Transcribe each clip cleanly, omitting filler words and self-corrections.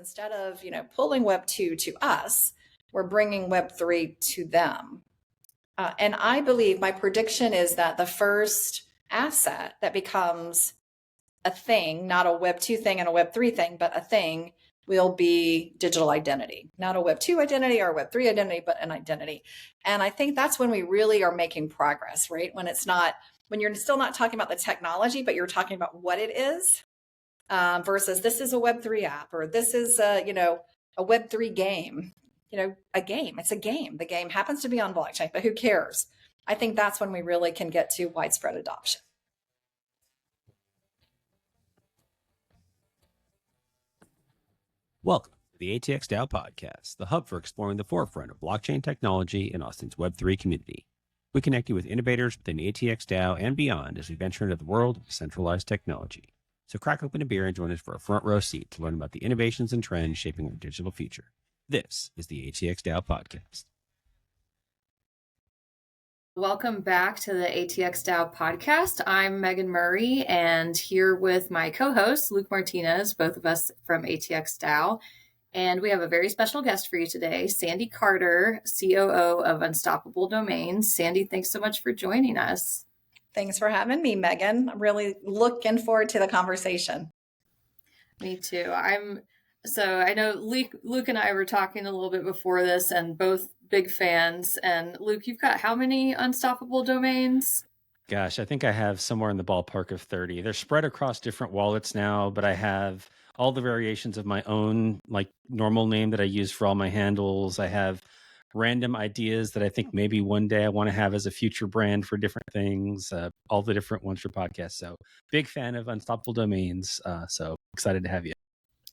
instead of, pulling Web 2 to us, we're bringing Web 3 to them. And I believe my prediction is that the first asset that becomes a thing, not a Web 2 thing and a Web 3 thing, but a thing, will be digital identity. Not a Web 2 identity or a Web 3 identity, but an identity. And I think that's when we really are making progress, right? When you're still not talking about the technology, but you're talking about what it is, versus this is a Web 3 app, or this is a Web 3 game. A game. It's a game. The game happens to be on blockchain, but who cares? I think that's when we really can get to widespread adoption. Welcome to the ATXDAO podcast, the hub for exploring the forefront of blockchain technology in Austin's Web3 community. We connect you with innovators within ATXDAO and beyond as we venture into the world of centralized technology. So crack open a beer and join us for a front row seat to learn about the innovations and trends shaping our digital future. This is the ATXDAO podcast. Welcome back to the ATXDAO podcast. I'm Megan Murray, and here with my co-host, Luke Martinez, both of us from ATXDAO. And we have a very special guest for you today, Sandy Carter, COO of Unstoppable Domains. Sandy, thanks so much for joining us. Thanks for having me, Megan. I'm really looking forward to the conversation. Me too. So I know Luke and I were talking a little bit before this, and both big fans. And Luke, you've got how many Unstoppable Domains? Gosh, I think I have somewhere in the ballpark of 30. They're spread across different wallets now, but I have all the variations of my own, like normal name that I use for all my handles. I have random ideas that I think maybe one day I want to have as a future brand for different things, all the different ones for podcasts. So big fan of Unstoppable Domains. So excited to have you.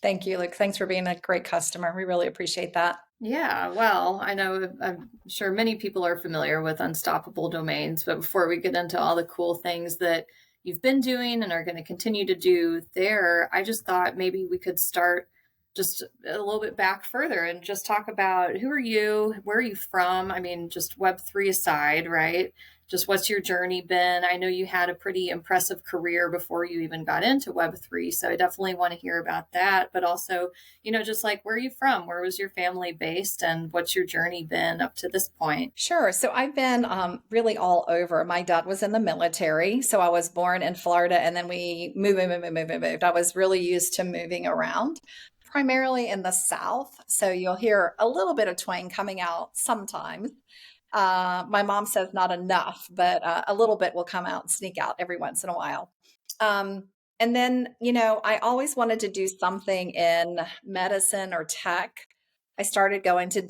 Thank you, Luke. Thanks for being a great customer. We really appreciate that. Yeah, well, I'm sure many people are familiar with Unstoppable Domains, but before we get into all the cool things that you've been doing and are going to continue to do there, I just thought maybe we could start just a little bit back further and just talk about who are you, where are you from? I mean, just Web3 aside, right? Just what's your journey been? I know you had a pretty impressive career before you even got into Web3. So I definitely want to hear about that. But also, just like, where are you from? Where was your family based? And what's your journey been up to this point? Sure. So I've been really all over. My dad was in the military. So I was born in Florida, and then we moved. I was really used to moving around, primarily in the South. So you'll hear a little bit of twang coming out sometimes. My mom says not enough, but a little bit will come out and sneak out every once in a while. And then, I always wanted to do something in medicine or tech. I started going to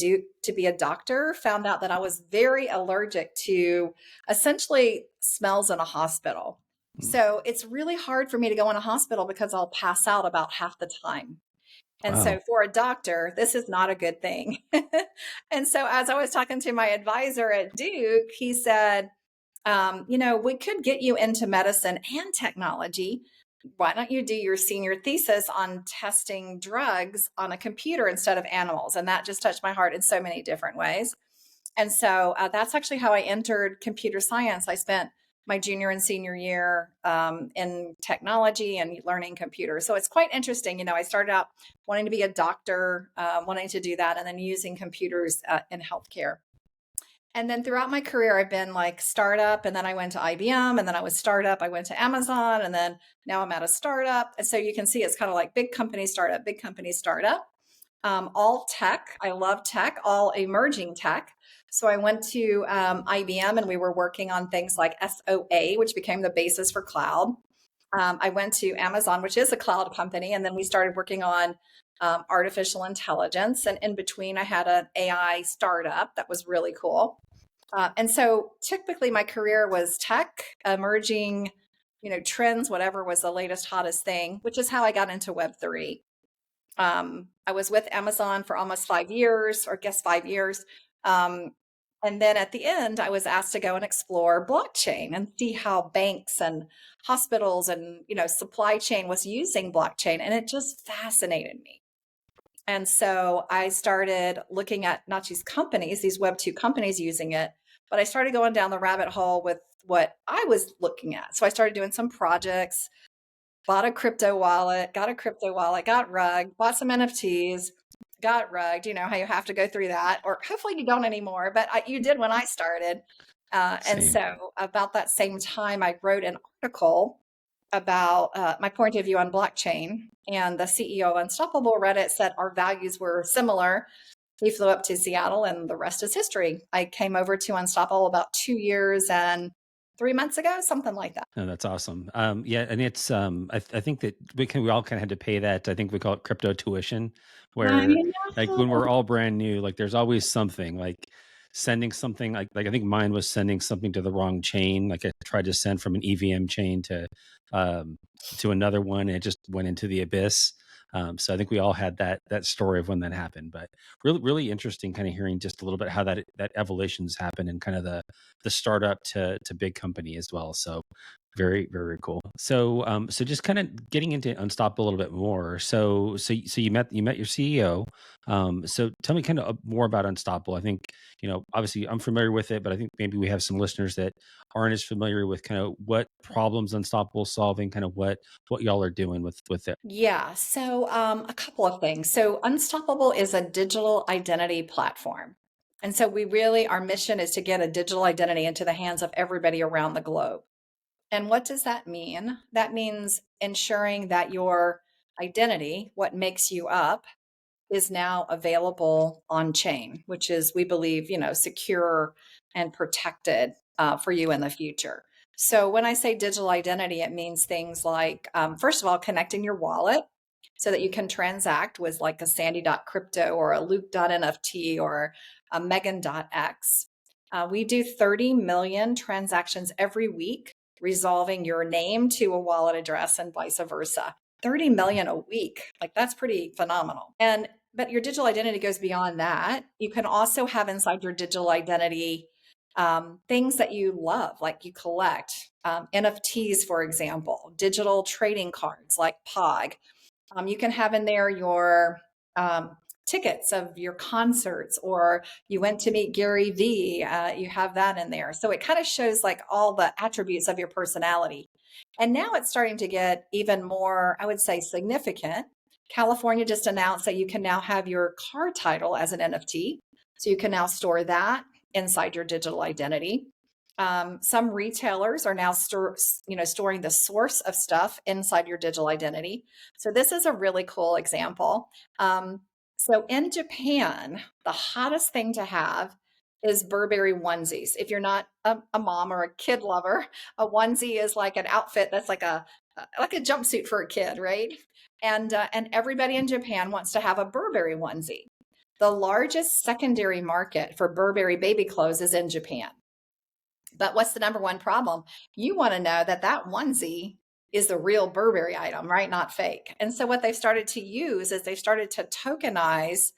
be a doctor, found out that I was very allergic to essentially smells in a hospital. So it's really hard for me to go in a hospital because I'll pass out about half the time. And Wow. So for a doctor, this is not a good thing. And so as I was talking to my advisor at Duke, he said, we could get you into medicine and technology. Why don't you do your senior thesis on testing drugs on a computer instead of animals? And that just touched my heart in so many different ways. And so that's actually how I entered computer science. I spent my junior and senior year in technology and learning computers. So it's quite interesting. I started out wanting to be a doctor, wanting to do that, and then using computers in healthcare. And then throughout my career, I've been like startup, and then I went to IBM, and then I was startup. I went to Amazon, and then now I'm at a startup. And so you can see it's kind of like big company startup, big company startup. All tech. I love tech, all emerging tech. So I went to IBM, and we were working on things like SOA, which became the basis for cloud. I went to Amazon, which is a cloud company, and then we started working on artificial intelligence. And in between, I had an AI startup that was really cool. And so typically my career was tech, emerging, trends, whatever was the latest, hottest thing, which is how I got into Web3. I was with Amazon for almost 5 years, or I guess 5 years. And then at the end, I was asked to go and explore blockchain and see how banks and hospitals and, supply chain was using blockchain. And it just fascinated me. And so I started looking at not just companies, these Web2 companies using it, but I started going down the rabbit hole with what I was looking at. So I started doing some projects, bought a crypto wallet, got rugged, bought some NFTs, got rugged. You know how you have to go through that, or hopefully you don't anymore, but you did when I started. And Same. so about that same time, I wrote an article about my point of view on blockchain, and the CEO of Unstoppable read it, said our values were similar. He flew up to Seattle, and the rest is history. I came over to Unstoppable about 2 years and 3 months ago, something like that. No, that's awesome. Yeah, and it's I think that we all kind of had to pay that. I think we call it crypto tuition, I where like when know. we're all brand new, like there's always something like sending something like I think mine was sending something to the wrong chain. Like I tried to send from an EVM chain um to another one, and it just went into the abyss. So I think we all had that story of when that happened. But really interesting, kind of hearing just a little bit how that evolution's happened and kind of the startup to big company as well. So very cool. So so just kind of getting into Unstoppable a little bit more. So you met your CEO. So tell me kind of more about Unstoppable. I think, obviously I'm familiar with it, but I think maybe we have some listeners that aren't as familiar with kind of what problems Unstoppable is solving, kind of what y'all are doing with it. Yeah. So, a couple of things. So, Unstoppable is a digital identity platform. And so, our mission is to get a digital identity into the hands of everybody around the globe. And what does that mean? That means ensuring that your identity, what makes you up, is now available on chain, which is, we believe, secure and protected for you in the future. So when I say digital identity, it means things like, first of all, connecting your wallet so that you can transact with like a Sandy.crypto or a Luke.nft or a Megan.x. We do 30 million transactions every week, resolving your name to a wallet address and vice versa. 30 million a week. Like that's pretty phenomenal. But your digital identity goes beyond that. You can also have inside your digital identity things that you love, like you collect NFTs, for example, digital trading cards like POG. You can have in there your tickets of your concerts, or you went to meet Gary Vee. You have that in there. So it kind of shows like all the attributes of your personality. And now it's starting to get even more, I would say, significant. California just announced that you can now have your car title as an NFT. So you can now store that inside your digital identity. Some retailers are now storing the source of stuff inside your digital identity. So this is a really cool example. So in Japan, the hottest thing to have is Burberry onesies. If you're not a mom or a kid lover, a onesie is like an outfit that's like a jumpsuit for a kid, right? And everybody in Japan wants to have a Burberry onesie. The largest secondary market for Burberry baby clothes is in Japan. But what's the number one problem? You want to know that onesie is the real Burberry item, right? Not fake. And so what they've started to use is they've started to tokenize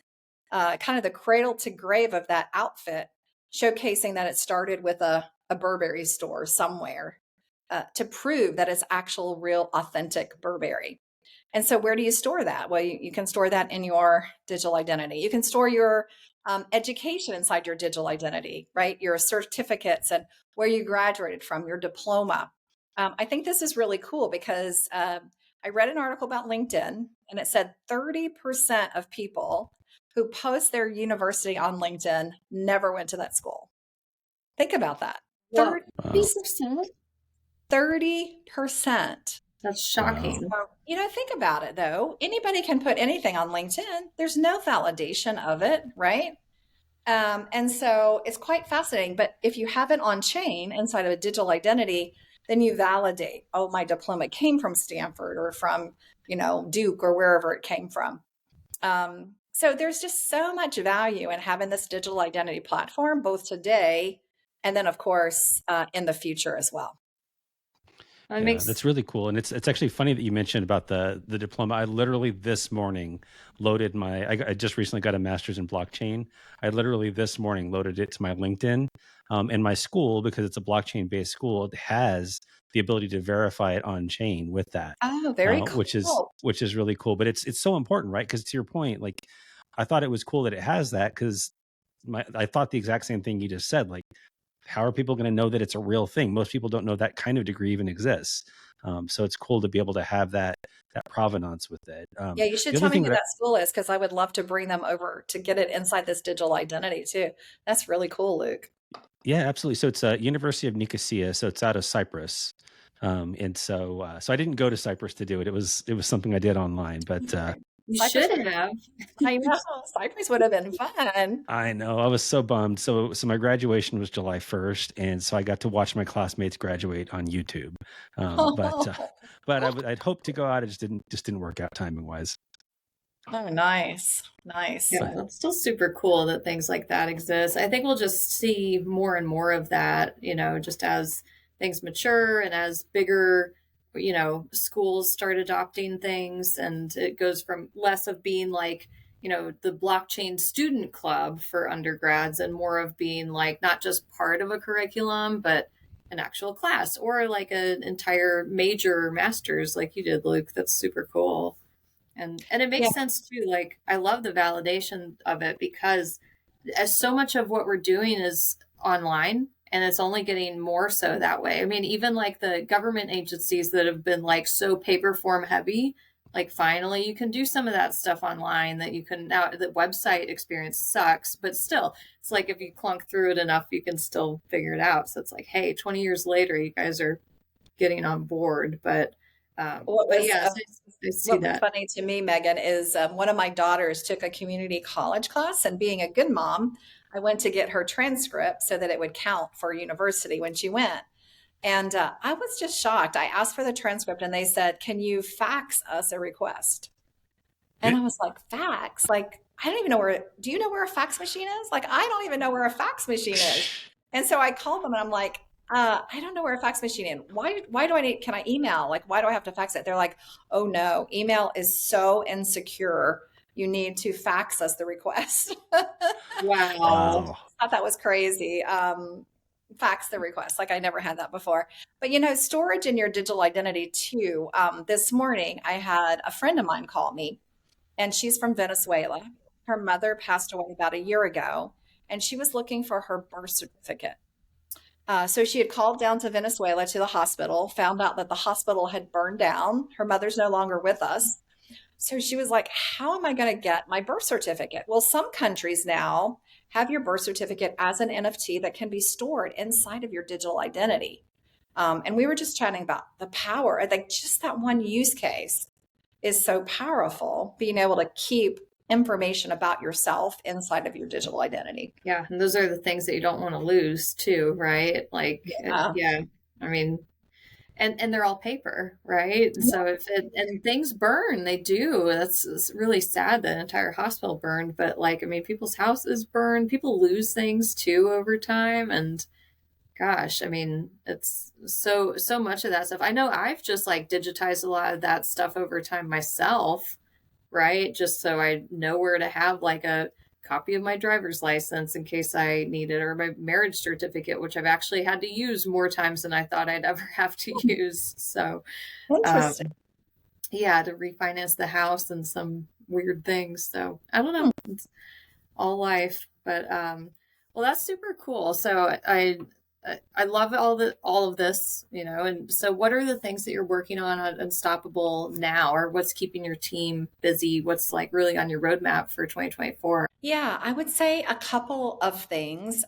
kind of the cradle to grave of that outfit, showcasing that it started with a Burberry store somewhere to prove that it's actual, real, authentic Burberry. And so, where do you store that? Well, you can store that in your digital identity. You can store your education inside your digital identity, right? Your certificates and where you graduated from, your diploma. I think this is really cool because I read an article about LinkedIn, and it said 30% of people who post their university on LinkedIn never went to that school. Think about that. Well, Wow. 30%. that's Wow. shocking. Think about it though. Anybody can put anything on LinkedIn. There's no validation of it, right? And so it's quite fascinating. But if you have it on chain inside of a digital identity, then you validate, oh, my diploma came from Stanford or from, Duke or wherever it came from. So there's just so much value in having this digital identity platform, both today and then, of course, in the future as well. It Yeah, makes that's really cool, and it's actually funny that you mentioned about the diploma. I literally this morning loaded I just recently got a master's in blockchain. I literally this morning loaded it to my LinkedIn, and my school, because it's a blockchain based school, it has the ability to verify it on chain with that, Oh, very which is cool. really cool. But it's so important, right? Because to your point, like I thought it was cool that it has that because I thought the exact same thing you just said, like how are people going to know that it's a real thing? Most people don't know that kind of degree even exists. So it's cool to be able to have that provenance with it. Yeah, you should The other tell me thing who that that school is because I would love to bring them over to get it inside this digital identity too. That's really cool, Luke. Yeah, absolutely. So it's University of Nicosia. So it's out of Cyprus. And so I didn't go to Cyprus to do it. It was something I did online, but You Cyprus should would have, have. I know, Cyprus would have been fun. I know I was so bummed. So my graduation was July 1st, and so I got to watch my classmates graduate on YouTube. But I'd hoped to go out. It just didn't work out timing wise. Oh, nice. Nice. Yeah, it's still super cool that things like that exist. I think we'll just see more and more of that, just as things mature and as bigger, schools start adopting things, and it goes from less of being like, the blockchain student club for undergrads and more of being like not just part of a curriculum, but an actual class or like an entire major master's like you did, Luke. That's super cool. And it Yeah. makes sense too. Like I love the validation of it because as so much of what we're doing is online and it's only getting more so that way. I mean, even like the government agencies that have been like so paper form heavy, like finally you can do some of that stuff online that you can now. The website experience sucks, but still it's like if you clunk through it enough, you can still figure it out. So it's like, hey, 20 years later, you guys are getting on board. What But was yeah, so I see what was that. funny to me, Megan, is one of my daughters took a community college class, and being a good mom, I went to get her transcript so that it would count for university when she went. And I was just shocked. I asked for the transcript, and they said, "Can you fax us a request?" And I was like, "Fax? Like, I don't even know where. Do you know where a fax machine is? Like, I don't even know where a fax machine is." And so I called them, and I'm like, "I don't know where a fax machine is. Why do I need? Can I email? Like, why do I have to fax it?" They're like, "Oh no, email is so insecure. You need to fax us the request." Wow. Wow. Thought that was crazy. Fax the request. Like I never had that before. But storage in your digital identity too. This morning, I had a friend of mine call me, and she's from Venezuela. Her mother passed away about a year ago, and she was looking for her birth certificate. So she had called down to Venezuela to the hospital, found out that the hospital had burned down. Her mother's no longer with us. So she was like, "How am I going to get my birth certificate?" Well, some countries now have your birth certificate as an NFT that can be stored inside of your digital identity. And we were just chatting about the power, like just that one use case is so powerful, being able to keep information about yourself inside of your digital identity. Yeah, and those are the things that you don't want to lose too, right? Like, Yeah. yeah, I mean, and they're all paper, right? So if it and things burn, they do. It's really sad that an entire hospital burned, but like, I mean, people's houses burn, people lose things too over time, and gosh, I mean, it's so much of that stuff. I know I've just like digitized a lot of that stuff over time myself, right? Just so I know where to have like a copy of my driver's license in case I need it, or my marriage certificate, which I've actually had to use more times than I thought I'd ever have to use. So, um, Interesting. yeah, to refinance the house and some weird things. So I don't know. Hmm. It's all life, but well, that's super cool. So I love all of this, and so what are the things that you're working on Unstoppable now, or what's keeping your team busy? What's like really on your roadmap for 2024? Yeah, I would say a couple of things.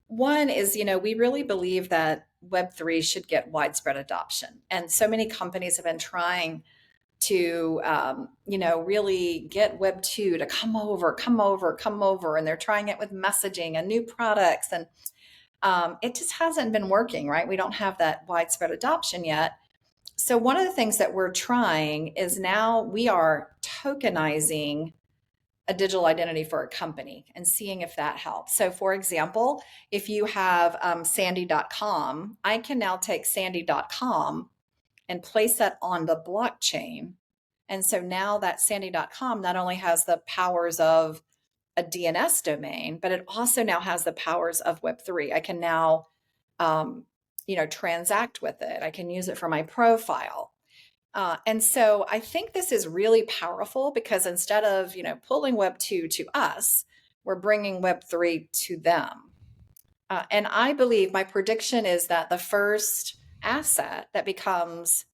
One is, we really believe that Web3 should get widespread adoption. And so many companies have been trying to, really get Web2 to come over, come over, come over. And they're trying it with messaging and new products. And it just hasn't been working, right? We don't have that widespread adoption yet. So, one of the things that we're trying is now we are tokenizing a digital identity for a company and seeing if that helps. So, for example, if you have sandy.com, I can now take sandy.com and place that on the blockchain. And so now that sandy.com not only has the powers of a DNS domain, but it also now has the powers of Web3. I can now, transact with it. I can use it for my profile. And so I think this is really powerful because instead of, pulling Web2 to us, we're bringing Web3 to them. And I believe my prediction is that the first asset that becomes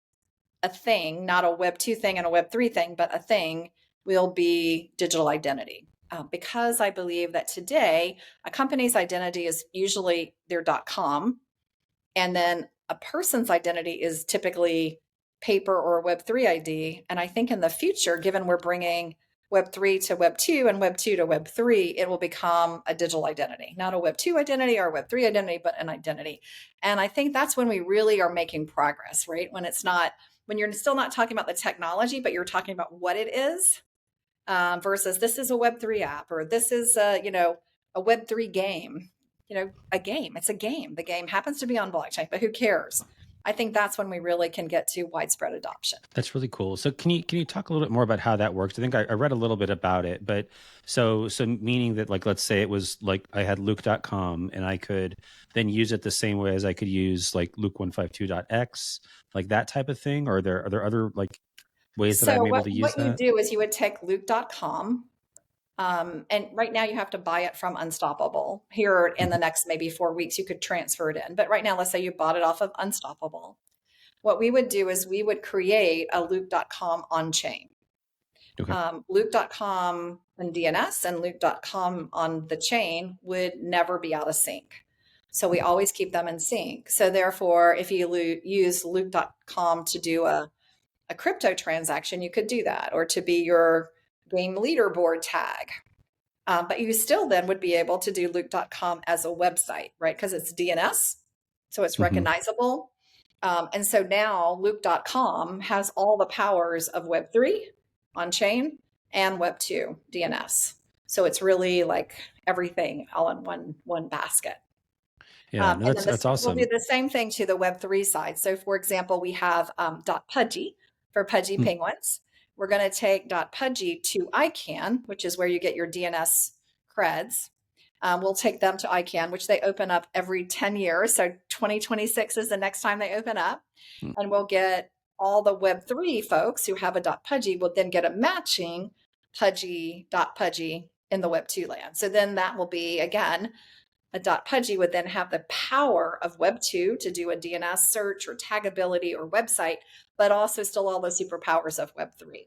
a thing, not a Web 2 thing and a Web 3 thing, but a thing, will be digital identity. Because I believe that today a company's identity is usually their .com, and then a person's identity is typically paper or Web3 ID. And I think in the future, given we're bringing Web3 to Web2 and Web2 to Web3, it will become a digital identity, not a Web2 identity or a Web3 identity, but an identity. And I think that's when we really are making progress, right? When it's not, when you're still not talking about the technology, but you're talking about what it is, versus this is a Web3 app, or this is a, a Web3 game. A game. It's a game. The game happens to be on blockchain, but who cares? I think that's when we really can get to widespread adoption. That's really cool. So can you talk a little bit more about how that works? I think I read a little bit about it, but so meaning that, like, let's say it was like I had Luke.com and I could then use it the same way as I could use like Luke152.x, like that type of thing, or are there other like ways that So I'm able to use what you that? do is you would take Luke.com, and right now you have to buy it from Unstoppable. Here in the next maybe 4 weeks, you could transfer it in. But right now, let's say you bought it off of Unstoppable. What we would do is we would create a Luke.com on chain. Okay. Luke.com and DNS and Luke.com on the chain would never be out of sync. So we always keep them in sync. So therefore, if you use Luke.com to do a crypto transaction, you could do that, or to be your game leaderboard tag. But you still then would be able to do Luke.com as a website, right? Because it's DNS, so it's recognizable. And so now Luke.com has all the powers of Web3 on chain and Web2 DNS. So it's really like everything all in one basket. Yeah, no, And then that's we'll awesome. do the same thing to the Web3 side. So for example, we have .pudgy for Pudgy Penguins. We're going to take .pudgy to ICANN, which is where you get your DNS creds. We'll take them to ICANN, which they open up every 10 years. So 2026 is the next time they open up. And we'll get all the Web3 folks who have a .pudgy will then get a matching .pudgy in the Web2 land. So then that will be, again, a .pudgy would then have the power of Web2 to do a DNS search or tagability or website, but also still all the superpowers of Web3.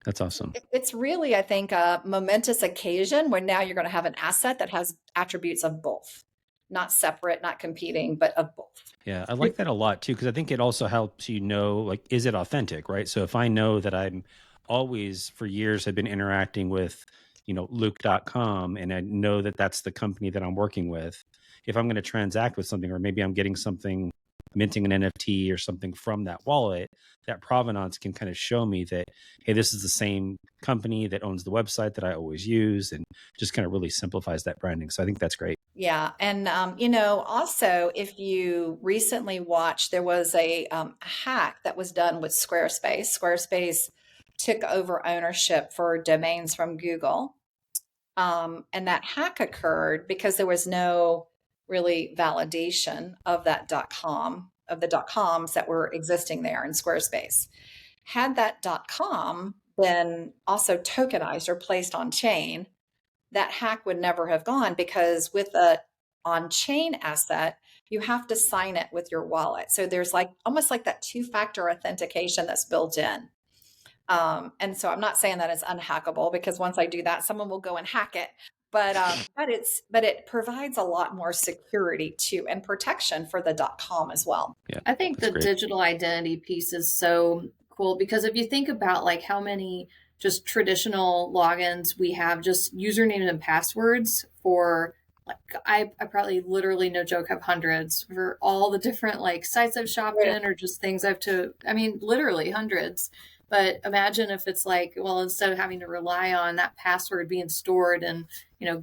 That's awesome. It's really, I think, a momentous occasion where now you're going to have an asset that has attributes of both, not separate, not competing, but of both. Yeah, I like that a lot too, because I think it also helps you know, like, is it authentic, right? So if I know that I'm always for years have been interacting with, Luke.com, and I know that that's the company that I'm working with, if I'm going to transact with something, or maybe I'm getting something, minting an NFT or something from that wallet, that provenance can kind of show me that, hey, this is the same company that owns the website that I always use, and just kind of really simplifies that branding. So I think that's great. Yeah. And, also, if you recently watched, there was a hack that was done with Squarespace. Squarespace took over ownership for domains from Google. And that hack occurred because there was no really validation of that .com, of the .coms that were existing there in Squarespace. Had that .com been also tokenized or placed on chain, that hack would never have gone, because with a on-chain asset, you have to sign it with your wallet. So there's like almost like that two-factor authentication that's built in. And so I'm not saying that it's unhackable, because once I do that, someone will go and hack it. But it provides a lot more security too, and protection for the .com as well. Yeah, I think the great. digital identity piece is so cool, because if you think about like how many just traditional logins we have, just username and passwords for, like, I probably literally, no joke, have hundreds for all the different like sites I've shopped in, or just things literally hundreds. But imagine if it's like, well, instead of having to rely on that password being stored in,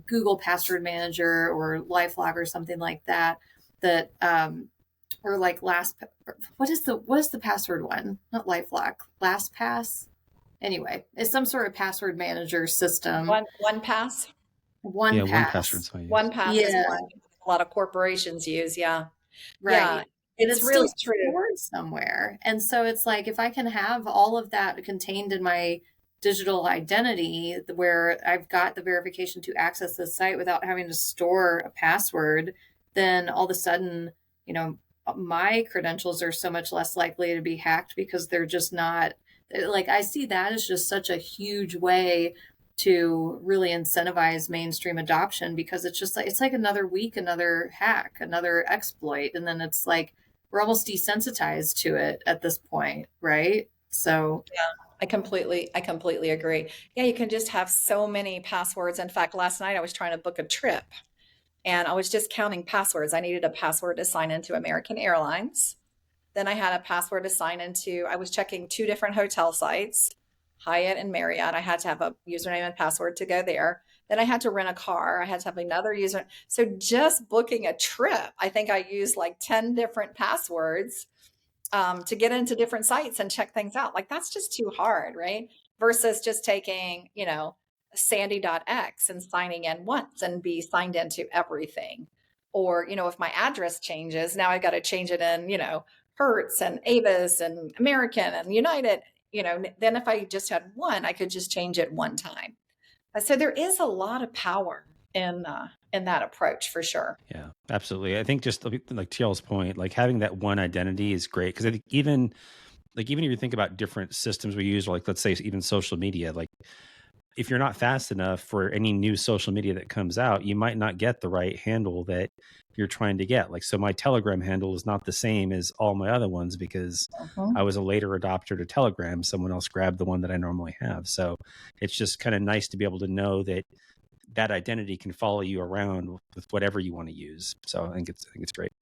Google Password Manager or LifeLock or something like that, or like what is the password one? Not LifeLock, LastPass. Anyway, it's some sort of password manager system. One pass. One password's One pass is one a lot of corporations use. Yeah. Right. Yeah. It's really still stored somewhere. And so it's like, if I can have all of that contained in my digital identity, where I've got the verification to access the site without having to store a password, then all of a sudden, my credentials are so much less likely to be hacked because they're just not, like, I see that as just such a huge way to really incentivize mainstream adoption, because it's just like, it's like another week, another hack, another exploit. And then it's like, we're almost desensitized to it at this point, right? So I completely agree. Yeah, you can just have so many passwords. In fact, last night I was trying to book a trip and I was just counting passwords. I needed a password to sign into American Airlines. Then I had a password to sign into, I was checking two different hotel sites, Hyatt and Marriott. I had to have a username and password to go there. Then I had to rent a car. I had to have another user. So just booking a trip, I think I used like 10 different passwords to get into different sites and check things out. Like that's just too hard, right? Versus just taking, sandy.x and signing in once and be signed into everything. Or, if my address changes, now I got to change it in, Hertz and Avis and American and United, then if I just had one, I could just change it one time. So there is a lot of power in that approach for sure. Yeah, absolutely. I think just like TL's point, like having that one identity is great, because I think even if you think about different systems we use, or like let's say even social media, like if you're not fast enough for any new social media that comes out, you might not get the right handle that you're trying to get. Like, so my Telegram handle is not the same as all my other ones because I Mhm. was a later adopter to Telegram. Someone else grabbed the one that I normally have. So it's just kind of nice to be able to know that that identity can follow you around with whatever you want to use. So I think it's great.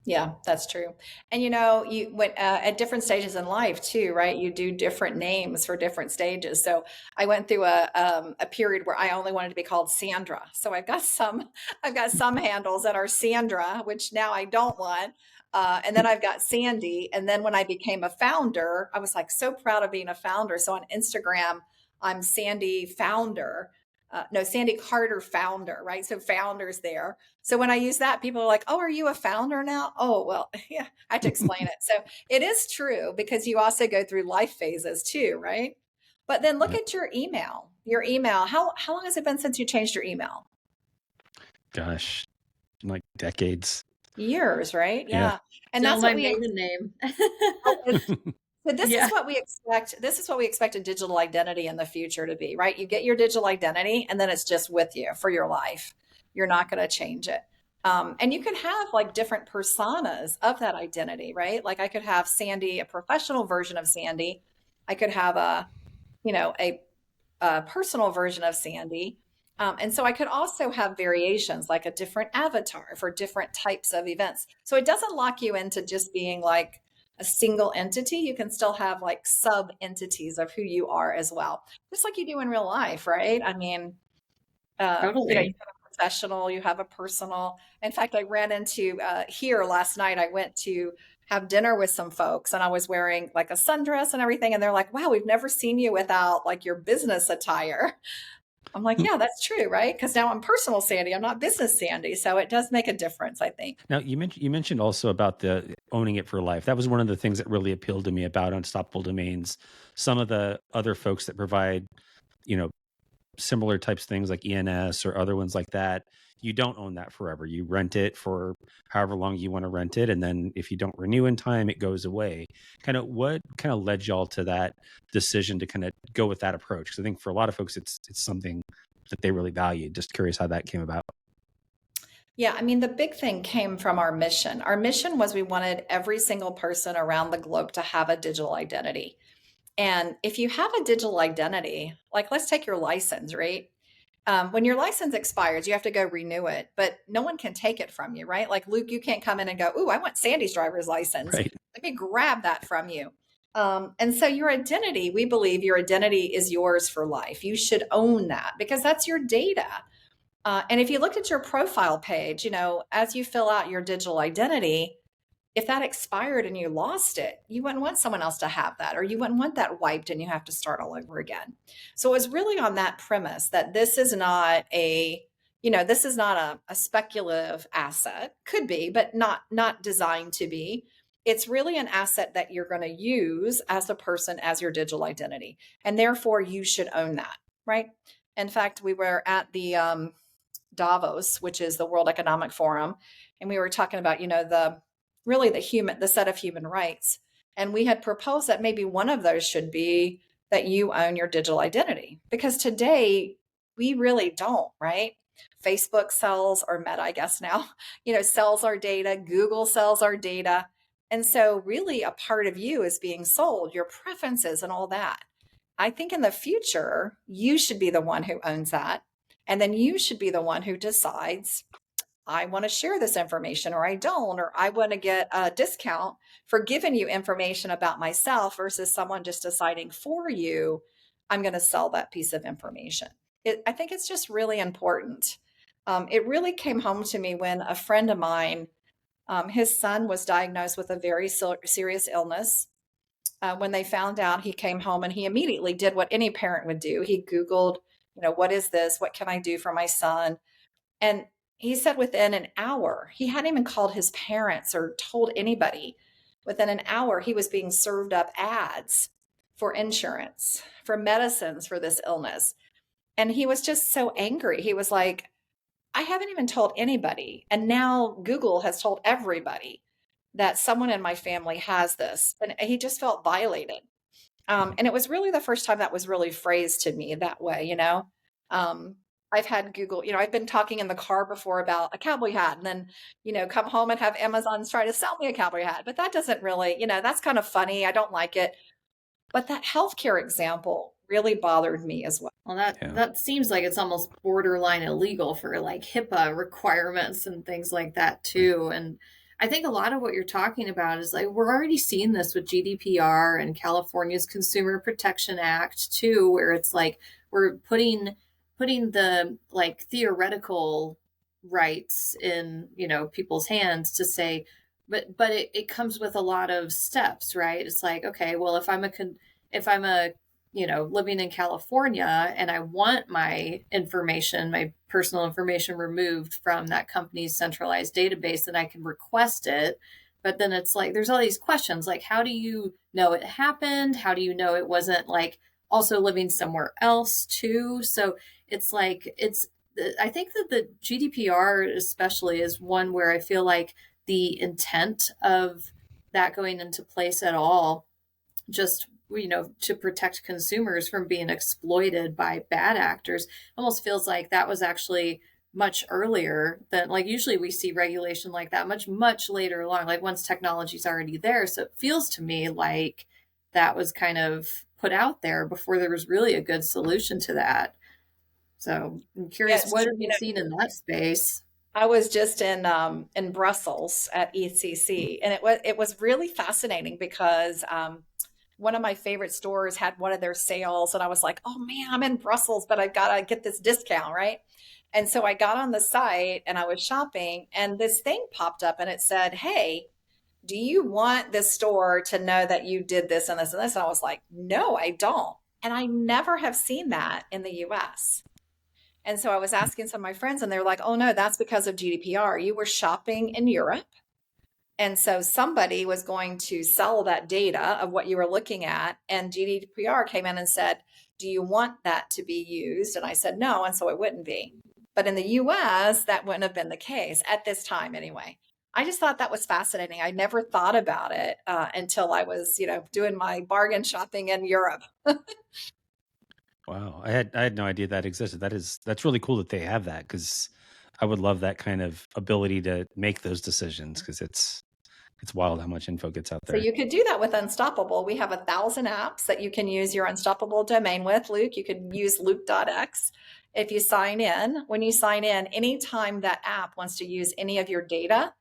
Yeah, that's true. And you went at different stages in life too, right? You do different names for different stages. So I went through a period where I only wanted to be called Sandra. So I've got some handles that are Sandra, which now I don't want. And then I've got Sandy. And then when I became a founder, I was like so proud of being a founder. So on Instagram, I'm Sandy Founder. No, Sandy Carter Founder, right? So founders there. So when I use that, people are like, "Oh, are you a founder now?" Oh, well, yeah, I had to explain it. So it is true because you also go through life phases too, right? But then look Yeah. at your email. Your email. How long has it been since you changed your email? Gosh, like decades. Years, right? Yeah. Yeah. And still that's my what we maiden name. So this is Yeah. what we expect. This is what we expect a digital identity in the future to be, right? You get your digital identity and then it's just with you for your life. You're not going to change it. And you can have like different personas of that identity, right? Like I could have Sandy, a professional version of Sandy. I could have you know, a, a personal version of Sandy. And so I could also have variations, like a different avatar for different types of events. So it doesn't lock you into just being like a single entity. You can still have like sub entities of who you are as well, just like you do in real life, right? I mean, you Totally. have a professional, you have a personal. In fact, I ran into here last night. I went to have dinner with some folks and I was wearing like a sundress and everything. And they're like, wow, we've never seen you without like your business attire. I'm like, yeah, that's true, right? Because now I'm personal Sandy, I'm not business Sandy. So it does make a difference, I think. Now you mentioned also about the owning it for life. That was one of the things that really appealed to me about Unstoppable Domains. Some of the other folks that provide, you know, similar types of things like ENS or other ones like that, you don't own that forever. You rent it for however long you want to rent it, and then if you don't renew in time, it goes away. Kind of what kind of led y'all to that decision to kind of go with that approach? Because I think for a lot of folks, it's something that they really value. Just curious how that came about. Yeah, I mean, the big thing came from our mission. Our mission was we wanted every single person around the globe to have a digital identity. And if you have a digital identity, like let's take your license, right? When your license expires, you have to go renew it, but no one can take it from you, right? Like Luke, you can't come in and go, "Ooh, I want Sandy's driver's license. Right. Let me grab that from you." And so your identity, we believe your identity is yours for life. You should own that because that's your data. And if you looked at your profile page, as you fill out your digital identity, if that expired and you lost it, you wouldn't want someone else to have that, or you wouldn't want that wiped and you have to start all over again. So it was really on that premise that this is not a speculative asset. Could be, but not designed to be. It's really an asset that you're going to use as a person as your digital identity. And therefore you should own that, right? In fact, we were at the Davos, which is the World Economic Forum, and we were talking about, the really the set of human rights. And we had proposed that maybe one of those should be that you own your digital identity, because today we really don't, right? Facebook sells, or Meta, I guess now, sells our data. Google sells our data. And so really a part of you is being sold, your preferences and all that. I think in the future, you should be the one who owns that. And then you should be the one who decides, I want to share this information, or I don't, or I want to get a discount for giving you information about myself versus someone just deciding for you, I'm going to sell that piece of information. I think it's just really important. It really came home to me when a friend of mine, his son was diagnosed with a very serious illness. When they found out, he came home and he immediately did what any parent would do. He Googled, what is this? What can I do for my son? And he said within an hour, he hadn't even called his parents or told anybody. Within an hour, he was being served up ads for insurance, for medicines for this illness. And he was just so angry. He was like, I haven't even told anybody. And now Google has told everybody that someone in my family has this. And he just felt violated. And it was really the first time that was really phrased to me that way. Um, I've had Google, I've been talking in the car before about a cowboy hat, and then, come home and have Amazon try to sell me a cowboy hat. But that doesn't really, that's kind of funny. I don't like it. But that healthcare example really bothered me as well. Well, that seems like it's almost borderline illegal for like HIPAA requirements and things like that too. And I think a lot of what you're talking about is like we're already seeing this with GDPR and California's Consumer Protection Act too, where it's like we're putting the like theoretical rights in people's hands to say, but it comes with a lot of steps, right? It's like, okay, well, if I'm a living in California and I want my personal information removed from that company's centralized database, then I can request it. But then it's like, there's all these questions, like, how do you know it happened? How do you know it wasn't like also living somewhere else too? So it's like, I think that the GDPR especially is one where I feel like the intent of that going into place at all, just to protect consumers from being exploited by bad actors, almost feels like that was actually much earlier than, like, usually we see regulation like that much later along, like once technology's already there. So it feels to me like that was kind of put out there before there was really a good solution to that. So I'm curious, Yes, what have you seen in that space? I was just in Brussels at ECC, and it was really fascinating because one of my favorite stores had one of their sales, and I was like, oh man, I'm in Brussels, but I've got to get this discount, right? And so I got on the site and I was shopping, and this thing popped up and it said, hey, do you want this store to know that you did this and this and this? And I was like, no, I don't. And I never have seen that in the US. And so I was asking some of my friends, and they were like, oh no, that's because of GDPR. You were shopping in Europe. And so somebody was going to sell that data of what you were looking at. And GDPR came in and said, do you want that to be used? And I said, no. And so it wouldn't be. But in the US, that wouldn't have been the case at this time anyway. I just thought that was fascinating. I never thought about it until I was, doing my bargain shopping in Europe. Wow, I had no idea that existed. That's really cool that they have that, because I would love that kind of ability to make those decisions, because it's wild how much info gets out So there. you could do that with Unstoppable. We have 1,000 apps that you can use your Unstoppable domain with, Luke. You could use Luke.x if you sign in. When you sign in, anytime that app wants to use any of your data,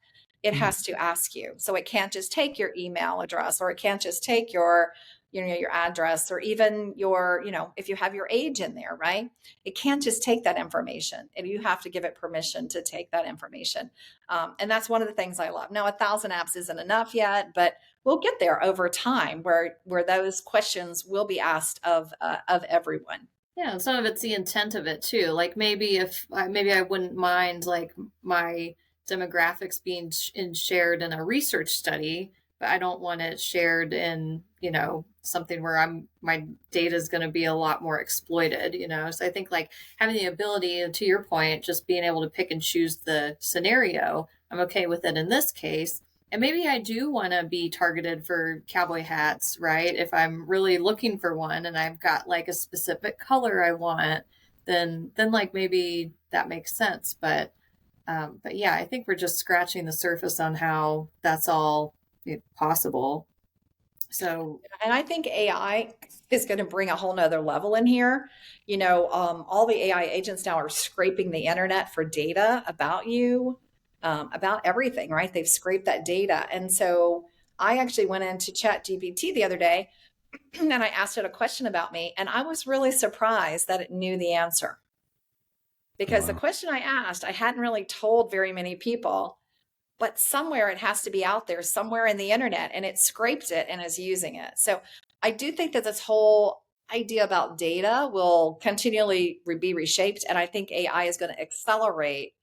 it has to ask you. So it can't just take your email address, or it can't just take your address, or even your, if you have your age in there, right? It can't just take that information, and you have to give it permission to take that information. And that's one of the things I love. Now, 1,000 apps isn't enough yet, but we'll get there over time where those questions will be asked of everyone. Yeah, and some of it's the intent of it too. Like maybe maybe I wouldn't mind like my demographics being shared in a research study, but I don't want it shared in, something where my data is going to be a lot more exploited, So I think like having the ability, to your point, just being able to pick and choose the scenario, I'm okay with it in this case. And maybe I do want to be targeted for cowboy hats, right? If I'm really looking for one and I've got like a specific color I want, then like maybe that makes sense. But yeah, I think we're just scratching the surface on how that's all possible. So And I think AI is going to bring a whole nother level in here. All the AI agents now are scraping the internet for data about you, about everything, right? They've scraped that data. And so I actually went into Chat GPT the other day and I asked it a question about me, and I was really surprised that it knew the answer. Oh, Because the wow. question I asked, I hadn't really told very many people, but somewhere it has to be out there, somewhere in the internet, and it scraped it and is using it. So I do think that this whole idea about data will continually be reshaped. And I think AI is going to accelerate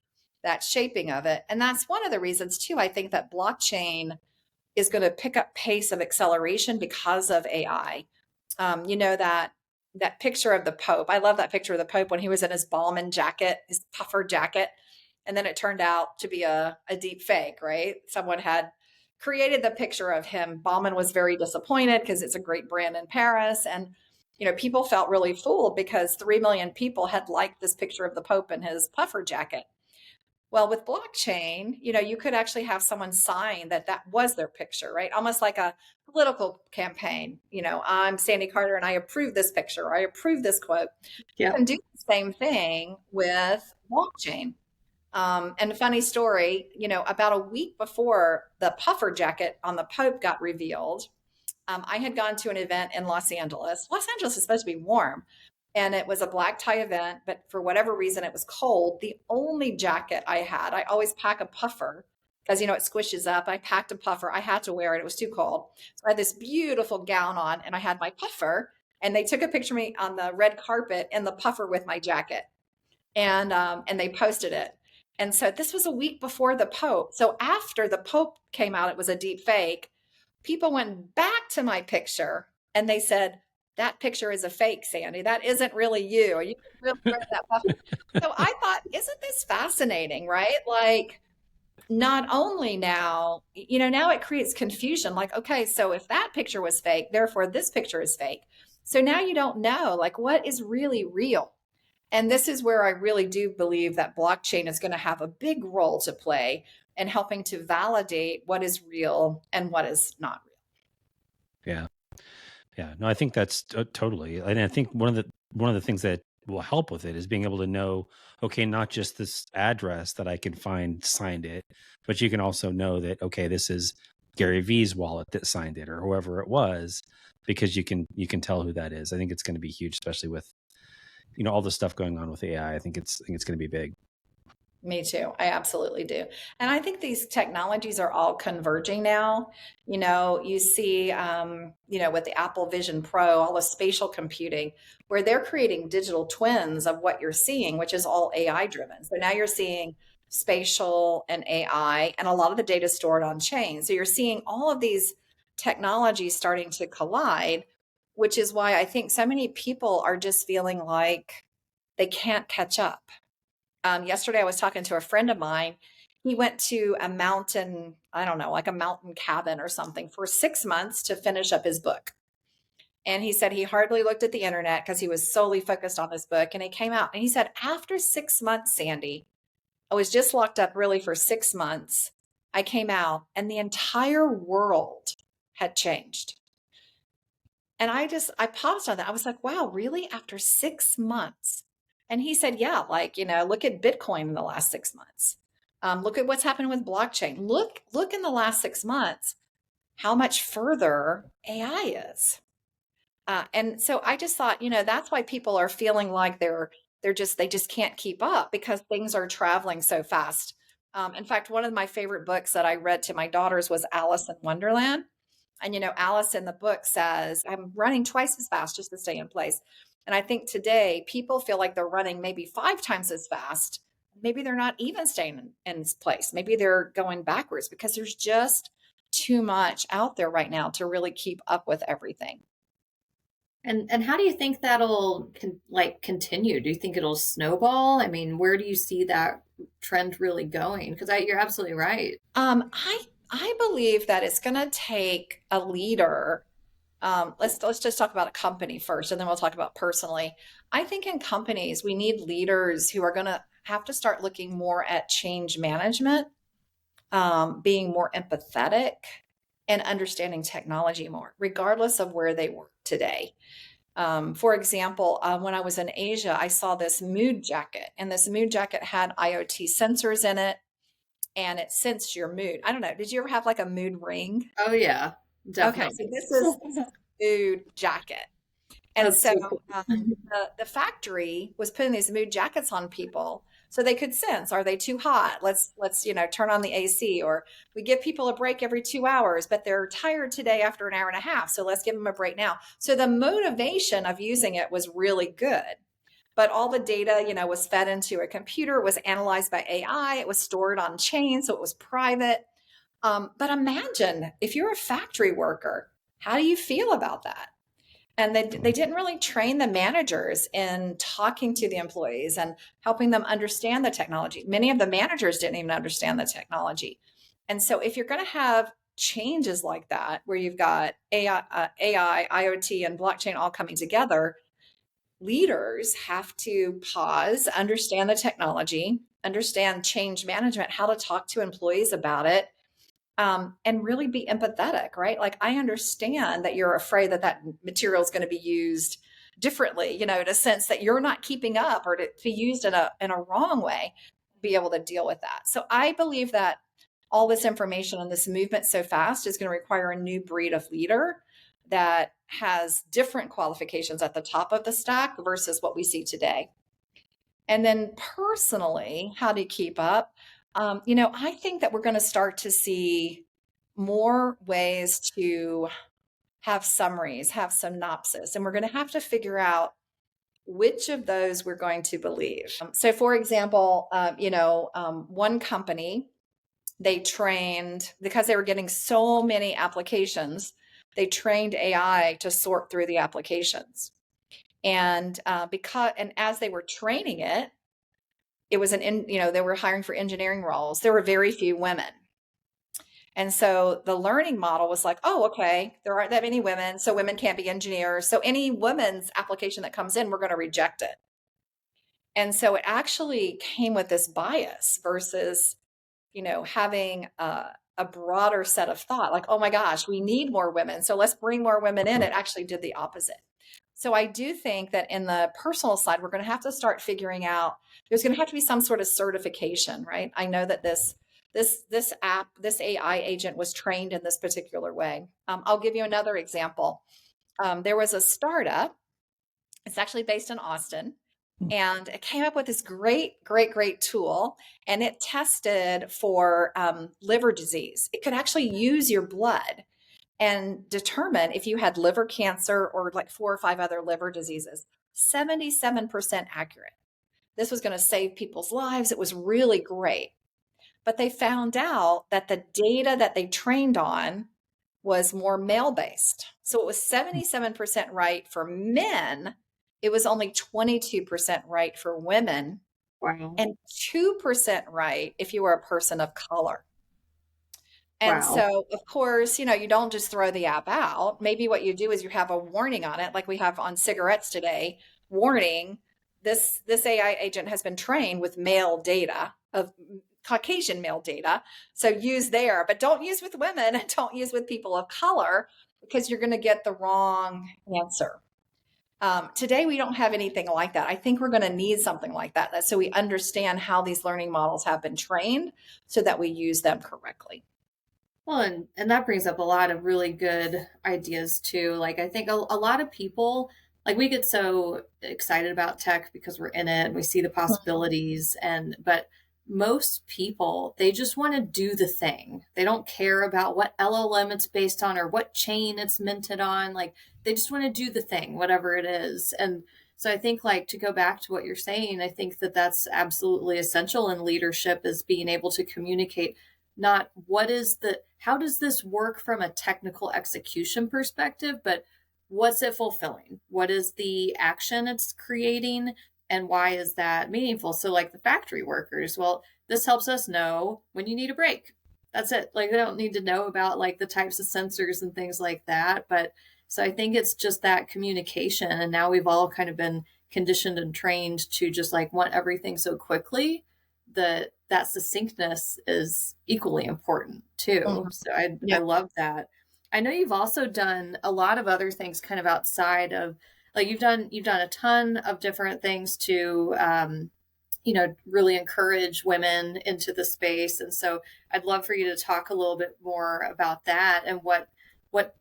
that shaping of it. And that's one of the reasons, too, I think that blockchain is going to pick up pace of acceleration because of AI. That picture of the Pope. I love that picture of the Pope when he was in his Ballman jacket, his puffer jacket, and then it turned out to be a deep fake, right? Someone had created the picture of him. Ballman was very disappointed because it's a great brand in Paris, and people felt really fooled because 3 million people had liked this picture of the Pope in his puffer jacket. Well, with blockchain, you could actually have someone sign that that was their picture, right? Almost like a political campaign. I'm Sandy Carter and I approve this picture, or I approve this quote. You yeah. can do the same thing with blockchain. And a funny story, about a week before the puffer jacket on the Pope got revealed, I had gone to an event in Los Angeles. Los Angeles is supposed to be warm, and it was a black tie event, but for whatever reason, it was cold. The only jacket I had, I always pack a puffer because, it squishes up. I packed a puffer. I had to wear it. It was too cold. So I had this beautiful gown on, and I had my puffer, and they took a picture of me on the red carpet in the puffer with my jacket, and they posted it. And so this was a week before the Pope. So after the Pope came out, it was a deep fake. People went back to my picture and they said, that picture is a fake, Sandy. That isn't really you. You didn't really wear that puffer. So I thought, isn't this fascinating, right? Like, not only now, now it creates confusion. Like, okay, so if that picture was fake, therefore this picture is fake. So now you don't know, like, what is really real. And this is where I really do believe that blockchain is going to have a big role to play in helping to validate what is real and what is not real. Yeah. Yeah. No, I think that's totally. And I think one of the things that will help with it is being able to know, okay, not just this address that I can find signed it, but you can also know that, okay, this is Gary V's wallet that signed it or whoever it was, because you can tell who that is. I think it's going to be huge, especially with, all the stuff going on with AI. I think it's going to be big. Me too. I absolutely do. And I think these technologies are all converging now. You see, with the Apple Vision Pro, all the spatial computing, where they're creating digital twins of what you're seeing, which is all AI driven. So now you're seeing spatial and AI, and a lot of the data stored on chain. So you're seeing all of these technologies starting to collide, which is why I think so many people are just feeling like they can't catch up. Yesterday, I was talking to a friend of mine. He went to a mountain, I don't know, like a mountain cabin or something for 6 months to finish up his book. And he said he hardly looked at the internet because he was solely focused on his book. And he came out and he said, after 6 months, Sandy, I was just locked up really for 6 months. I came out and the entire world had changed. And I paused on that. I was like, wow, really? After 6 months? And he said, yeah, like, look at Bitcoin in the last 6 months. Look at what's happened with blockchain. Look in the last 6 months, how much further AI is. And so I just thought, that's why people are feeling like they just can't keep up because things are traveling so fast. In fact, one of my favorite books that I read to my daughters was Alice in Wonderland. And, Alice in the book says, I'm running twice as fast just to stay in place. And I think today people feel like they're running maybe 5 times as fast. Maybe they're not even staying in place. Maybe they're going backwards because there's just too much out there right now to really keep up with everything. And how do you think that'll continue? Do you think it'll snowball? I mean, where do you see that trend really going? Because you're absolutely right. I believe that it's going to take a leader. Let's just talk about a company first, and then we'll talk about personally. I think in companies we need leaders who are going to have to start looking more at change management, being more empathetic, and understanding technology more, regardless of where they work today. For example, when I was in Asia, I saw this mood jacket, and this mood jacket had IoT sensors in it, and it sensed your mood. I don't know. Did you ever have like a mood ring? Oh yeah, Okay, so definitely. this is mood jacket. And That's so so cool. the factory was putting these mood jackets on people so they could sense, are they too hot? Let's turn on the AC, or we give people a break every 2 hours, but they're tired today after an hour and a half. So let's give them a break now. So the motivation of using it was really good. But all the data, was fed into a computer, was analyzed by AI, it was stored on chain, so it was private. But imagine if you're a factory worker, how do you feel about that? And they didn't really train the managers in talking to the employees and helping them understand the technology. Many of the managers didn't even understand the technology. And so if you're going to have changes like that, where you've got AI, IoT, and blockchain all coming together, leaders have to pause, understand the technology, understand change management, how to talk to employees about it, and really be empathetic, right? Like, I understand that you're afraid that that material is going to be used differently, in a sense that you're not keeping up, or to be used in a wrong way, be able to deal with that. So I believe that all this information and this movement so fast is going to require a new breed of leader that has different qualifications at the top of the stack versus what we see today. And then personally, how to keep up? I think that we're going to start to see more ways to have summaries, have synopsis, and we're going to have to figure out which of those we're going to believe. So, for example, one company, they trained, because they were getting so many applications, they trained AI to sort through the applications. And as they were training it, they were hiring for engineering roles. There were very few women. And so the learning model was like, oh, okay, there aren't that many women, so women can't be engineers. So any women's application that comes in, we're going to reject it. And so it actually came with this bias versus, having a broader set of thought, like, oh my gosh, we need more women, so let's bring more women in. It actually did the opposite. So I do think that in the personal side, we're going to have to start figuring out, there's going to have to be some sort of certification, right? I know that this AI agent was trained in this particular way. I'll give you another example. There was a startup. It's actually based in Austin, and it came up with this great tool, and it tested for liver disease. It could actually use your blood and determine if you had liver cancer or like 4 or 5 other liver diseases. 77% accurate. This was going to save people's lives. It was really great. But they found out that the data that they trained on was more male based. So it was 77% right for men. It was only 22% right for women, Wow. and 2% right if you were a person of color. And Wow. so, of course, you don't just throw the app out. Maybe what you do is you have a warning on it, like we have on cigarettes today. Warning: this AI agent has been trained with male data, of Caucasian male data. So use there, but don't use with women and don't use with people of color, because you're going to get the wrong answer. Today, we don't have anything like that. I think we're going to need something like that, so we understand how these learning models have been trained so that we use them correctly. Well, and that brings up a lot of really good ideas too. Like I think a lot of people, like we get so excited about tech because we're in it and we see the possibilities, but most people, they just want to do the thing. They don't care about what LLM it's based on or what chain it's minted on. Like they just want to do the thing, whatever it is. And so I think, like, to go back to what you're saying, I think that that's absolutely essential in leadership, is being able to communicate not how does this work from a technical execution perspective, but what's it fulfilling? What is the action it's creating? And why is that meaningful? So, like the factory workers, well, this helps us know when you need a break. That's it. Like they don't need to know about like the types of sensors and things like that. But so I think it's just that communication. And now we've all kind of been conditioned and trained to just like want everything so quickly that that succinctness is equally important too. Mhm. So I Yeah. love that. I know you've also done a lot of other things kind of outside of like you've done a ton of different things to really encourage women into the space. And so I'd love for you to talk a little bit more about that and what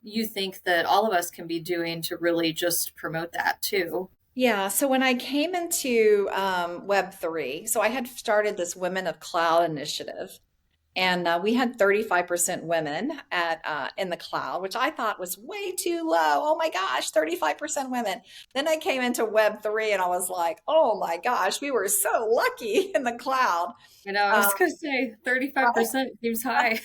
you think that all of us can be doing to really just promote that too. Yeah. So when I came into Web3, so I had started this Women of Cloud initiative. And we had 35% women at in the cloud, which I thought was way too low. Oh my gosh, 35% women. Then I came into Web3 and I was like, oh my gosh, we were so lucky in the cloud. I know, I Um, was going to say 35% seems high.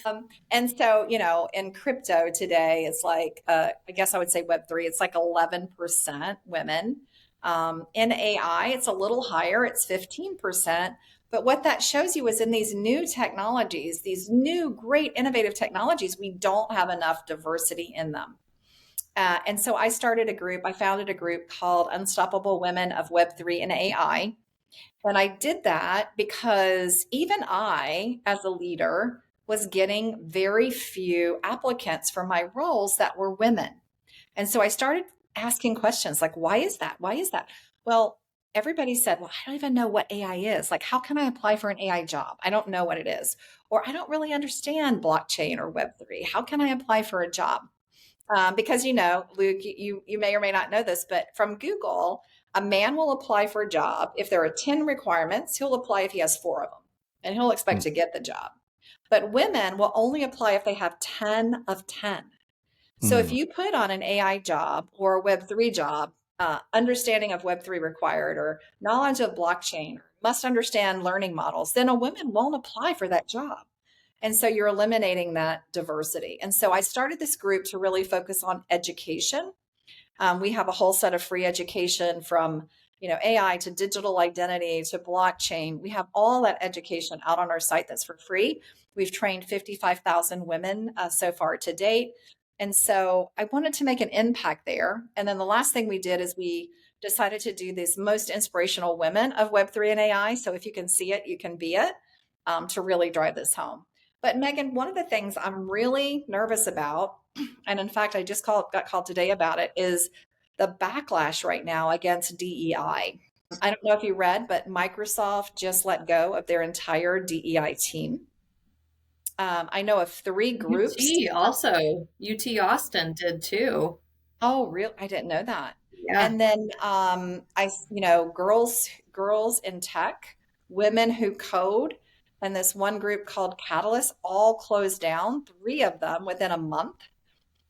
and so, in crypto today, it's like, I guess I would say Web3, it's like 11% women. In AI, it's a little higher, it's 15%. But what that shows you is in these new technologies, these new great innovative technologies, we don't have enough diversity in them. And so I founded a group called Unstoppable Women of Web3 and AI. And I did that because even I, as a leader, was getting very few applicants for my roles that were women. And so I started asking questions like, why is that? Why is that? Well, everybody said, well, I don't even know what AI is. Like, how can I apply for an AI job? I don't know what it is. Or I don't really understand blockchain or Web3. How can I apply for a job? Because Luke, you may or may not know this, but from Google, a man will apply for a job. If there are 10 requirements, he'll apply if he has four of them, and he'll expect Mm, to get the job. But women will only apply if they have 10 of 10. So if mm, you put on an AI job or a Web3 job, understanding of Web3 required or knowledge of blockchain, must understand learning models, then a woman won't apply for that job. And so you're eliminating that diversity. And so I started this group to really focus on education. We have a whole set of free education from AI to digital identity to blockchain. We have all that education out on our site that's for free. We've trained 55,000 women so far to date. And so I wanted to make an impact there. And then the last thing we did is we decided to do these most inspirational women of Web3 and AI. So if you can see it, you can be it, to really drive this home. But Megan, one of the things I'm really nervous about, and in fact, got called today about it, is the backlash right now against DEI. I don't know if you read, but Microsoft just let go of their entire DEI team. I know of three groups. UT also, UT Austin did too. Oh, real? I didn't know that. Yeah. And then girls in tech, women who code, and this one group called Catalyst all closed down, three of them within a month.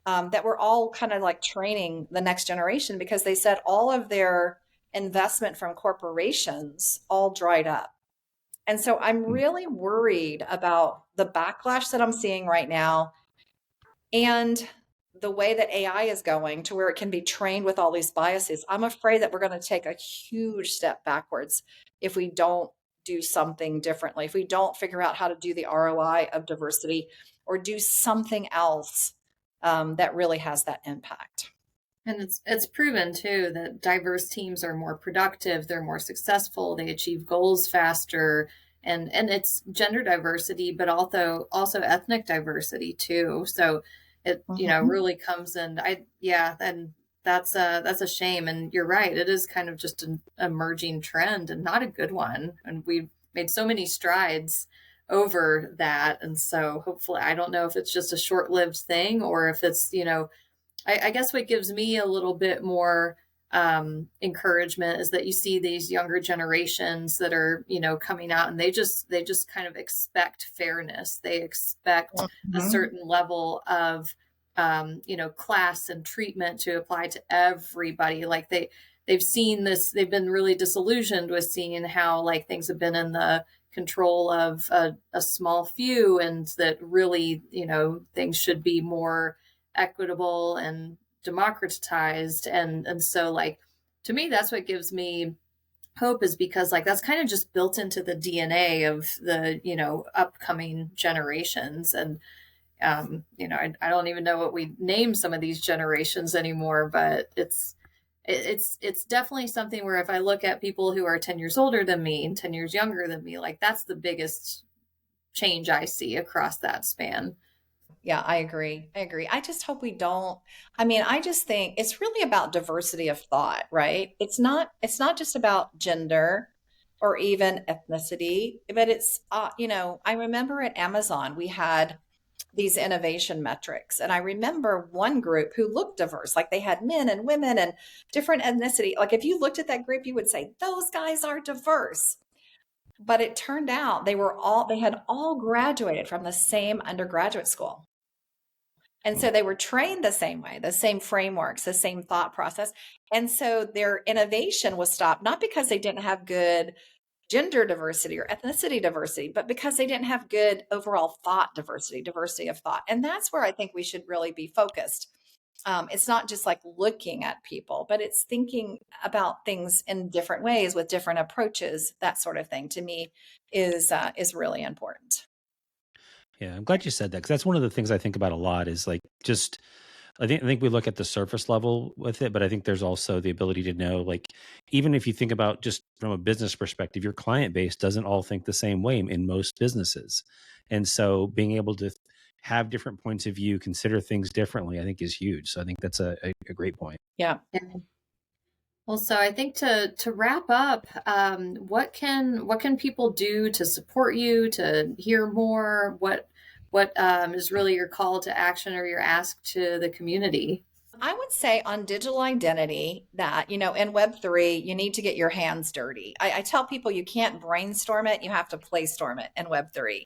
That were all kind of like training the next generation because they said all of their investment from corporations all dried up. And so I'm mm, really worried about the backlash that I'm seeing right now and the way that AI is going to where it can be trained with all these biases. I'm afraid that we're going to take a huge step backwards if we don't do something differently, if we don't figure out how to do the ROI of diversity or do something else that really has that impact. And it's proven too that diverse teams are more productive, they're more successful, they achieve goals faster, and it's gender diversity, but also ethnic diversity too. So it Mhm. really comes in. And that's a shame. And you're right, it is kind of just an emerging trend and not a good one. And we've made so many strides over that. And so hopefully, I don't know if it's just a short-lived thing or if it's I guess what gives me a little bit more encouragement is that you see these younger generations that are, coming out and they just kind of expect fairness. They expect a Mhm. certain level of, class and treatment to apply to everybody. Like they've seen this, they've been really disillusioned with seeing how like things have been in the control of a small few and that really, things should be more equitable and democratized and so like to me that's what gives me hope is because like that's kind of just built into the DNA of the, upcoming generations. And I don't even know what we name some of these generations anymore, but it's definitely something where if I look at people who are 10 years older than me and 10 years younger than me, like that's the biggest change I see across that span. Yeah, I agree. I agree. I just hope we don't. I mean, I just think it's really about diversity of thought, right? It's not just about gender or even ethnicity, but it's I remember at Amazon we had these innovation metrics, and I remember one group who looked diverse, like they had men and women and different ethnicity. Like if you looked at that group, you would say those guys are diverse. But it turned out they had all graduated from the same undergraduate school. And so they were trained the same way, the same frameworks, the same thought process. And so their innovation was stopped, not because they didn't have good gender diversity or ethnicity diversity, but because they didn't have good overall thought diversity, diversity of thought. And that's where I think we should really be focused. It's not just like looking at people, but it's thinking about things in different ways with different approaches. That sort of thing to me is really important. Yeah, I'm glad you said that because that's one of the things I think about a lot is like just I think we look at the surface level with it, but I think there's also the ability to know like even if you think about just from a business perspective, your client base doesn't all think the same way in most businesses. And so being able to have different points of view, consider things differently, I think is huge. So I think that's a great point. Yeah. Yeah. Well, so I think to wrap up, what can people do to support you, to hear more? What is really your call to action or your ask to the community? I would say on digital identity that, in Web3, you need to get your hands dirty. I tell people you can't brainstorm it, you have to play storm it in Web3.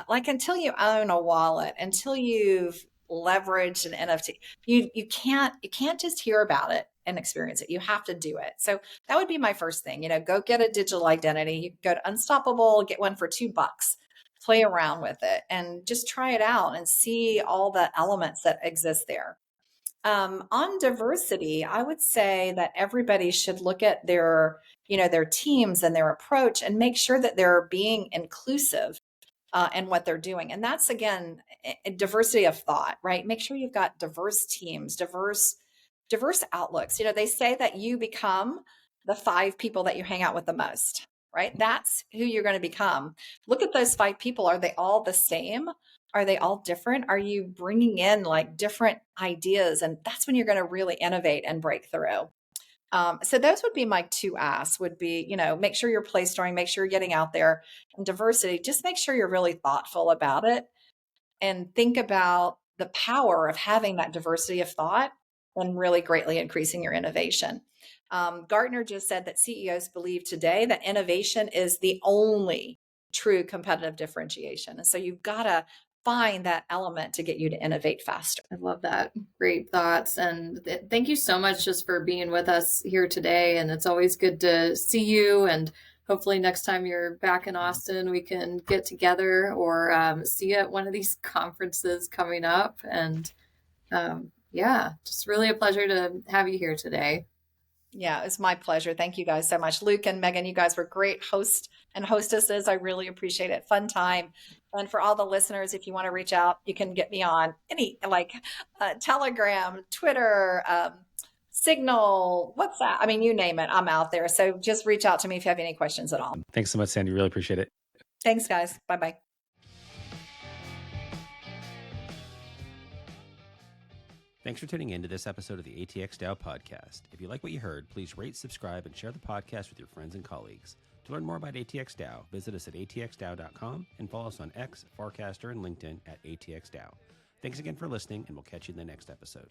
Like until you own a wallet, until you've leveraged an NFT, you can't just hear about it and experience it. You have to do it. So that would be my first thing. Go get a digital identity. You can go to Unstoppable, get one for $2. Play around with it and just try it out and see all the elements that exist there. On diversity, I would say that everybody should look at their teams and their approach and make sure that they're being inclusive in what they're doing. And that's again, diversity of thought, right? Make sure you've got diverse teams, diverse outlooks. They say that you become the 5 people that you hang out with the most, right? That's who you're going to become. Look at those 5 people. Are they all the same? Are they all different? Are you bringing in like different ideas? And that's when you're going to really innovate and break through. So those would be my 2 asks would be, make sure you're play storing, make sure you're getting out there, and diversity, just make sure you're really thoughtful about it and think about the power of having that diversity of thought and really greatly increasing your innovation. Gartner just said that CEOs believe today that innovation is the only true competitive differentiation. And so you've got to find that element to get you to innovate faster. I love that. Great thoughts. And thank you so much just for being with us here today. And it's always good to see you. And hopefully next time you're back in Austin, we can get together or see you at one of these conferences coming up. And yeah, just really a pleasure to have you here today. Yeah, it's my pleasure. Thank you guys so much. Luke and Megan, you guys were great hosts and hostesses. I really appreciate it. Fun time. And for all the listeners, if you want to reach out, you can get me on any Telegram, Twitter, Signal, WhatsApp. I mean, you name it, I'm out there. So just reach out to me if you have any questions at all. Thanks so much, Sandy. Really appreciate it. Thanks, guys. Bye-bye. Thanks for tuning in to this episode of the ATXDAO podcast. If you like what you heard, please rate, subscribe, and share the podcast with your friends and colleagues. To learn more about ATXDAO, visit us at atxdao.com and follow us on X, Farcaster, and LinkedIn at ATXDAO. Thanks again for listening, and we'll catch you in the next episode.